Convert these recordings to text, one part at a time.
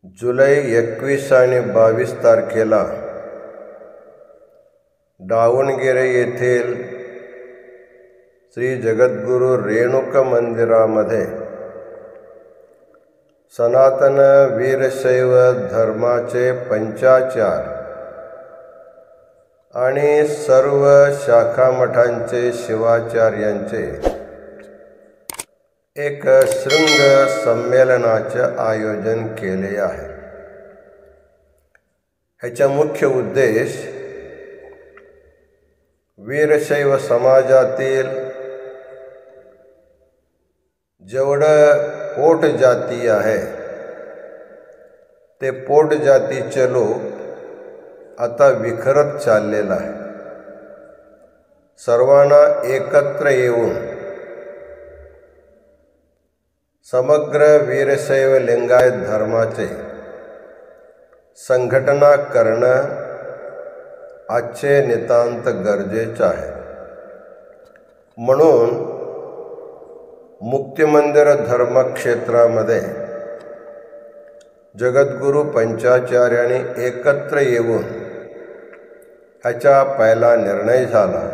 जुलै 21 आणि 22 तारखेला दावणगेरे येथील श्री जगद्गुरू रेणुका मंदिरामध्ये सनातन वीरशैव धर्माचे पंचाचार्य आणि सर्व शाखा मठांचे शिवाचार्यांचे एक शृंग संमेलनाचे आयोजन केले आहे। ह्याचा मुख्य उद्देश वीरशैव समाजातील जेवढं पोट जाती आहे ते पोट जातीचे लोक आता विखरत चाललेला आहे। सर्वांना एकत्र येऊन समग्र वीरशैव लिंगायत धर्माचे संघटना करणं आजचे नितांत गरजेचे आहे। म्हणून मुक्तिमंदिर धर्मक्षेत्रामध्ये जगद्गुरू पंचाचार्यांनी एकत्र येऊन ह्याचा पहिला निर्णय झाला।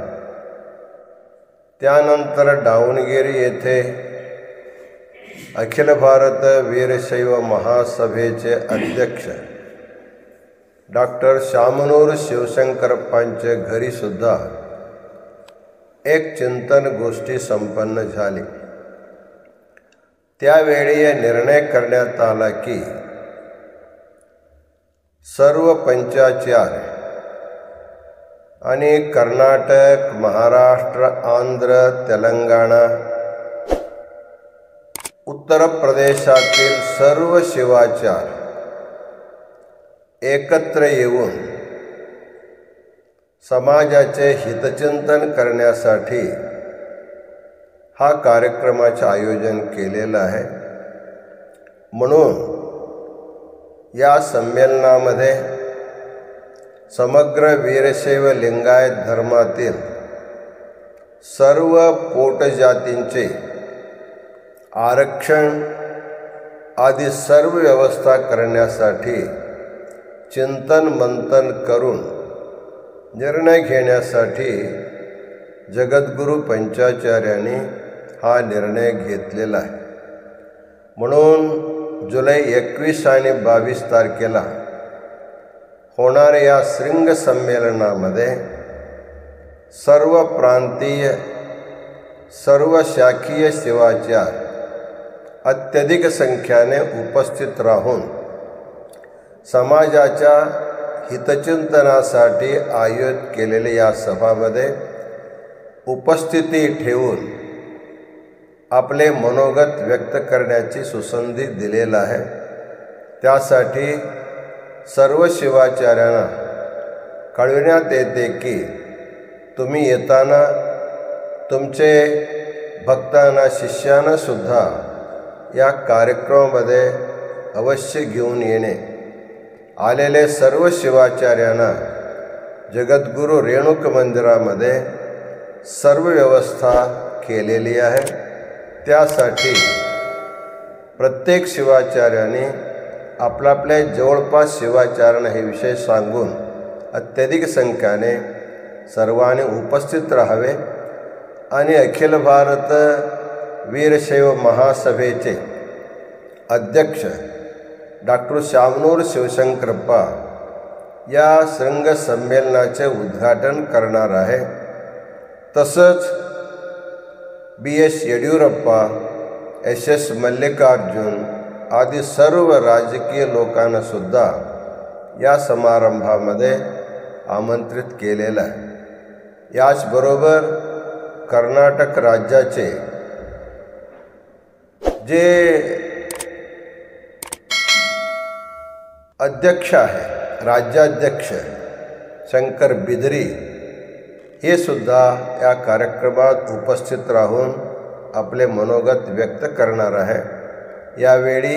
त्यानंतर दावणगेरे येथे अखिल भारत वीरशैव महासभेचे अध्यक्ष डॉक्टर शामनूर शिवशंकरप्पांच्या घरी सुद्धा एक चिंतन गोष्टी संपन्न झाली। त्यावेळी हे निर्णय करण्यात आला की सर्व पंचाचार्य आणि कर्नाटक, महाराष्ट्र, आंध्र, तेलंगणा, उत्तर प्रदेशातील सर्व शिवाचार्य एकत्र येऊन समाजाचे हितचिंतन करण्यासाठी हा कार्यक्रमाचे आयोजन केलेलं आहे। म्हणून या संमेलनामध्ये समग्र वीरशैव लिंगायत धर्मातील सर्व पोटजातींचे आरक्षण आदी सर्व व्यवस्था करण्यासाठी चिंतन मंथन करून निर्णय घेण्यासाठी जगद्गुरू पंचाचार्यांनी हा निर्णय घेतलेला आहे। म्हणून जुलै 21 आणि 22 तारखेला होणाऱ्या या शृंग संमेलनामध्ये सर्व प्रांतीय, सर्व शाखीय शिवाचार्य अत्यधिक संख्येने उपस्थित राहून समाजाच्या हितचिंतनासाठी आयोजित केलेल्या या सभामध्ये उपस्थिती ठेवून आपले मनोगत व्यक्त करण्याची सुसंधी दिलेला आहे। त्यासाठी सर्व शिवाचार्यांना कळविण्यात येते की तुम्ही येताना तुमचे भक्तांना, शिष्यांना सुद्धा या कार्यक्रमामध्ये अवश्य घेऊन येणे। आलेले सर्व शिवाचार्यांना जगद्गुरू रेणुका मंदिरामध्ये सर्व व्यवस्था केलेली आहे। त्यासाठी प्रत्येक शिवाचार्याने आपल्या जवळपास शिवाचार्यांना हे विषय सांगून अत्यधिक संख्येने सर्वांनी उपस्थित राहावे आणि अखिल भारत वीरशैव महासभेचे अध्यक्ष डॉक्टर शामनूर शिवशंकरप्पा या शृंग संमेलनाचे उद्घाटन करणार आहे। तसंच BS येडियुरप्पा, SS मल्लिकार्जुन आदी सर्व राजकीय लोकांना सुद्धा या समारंभामध्ये आमंत्रित केलेलं आहे। याचबरोबर कर्नाटक राज्याचे जे अध्यक्ष आहे, राज्याध्यक्ष शंकर बिदरी, हे सुद्धा या कार्यक्रमात उपस्थित राहून आपले मनोगत व्यक्त करणार आहे। यावेळी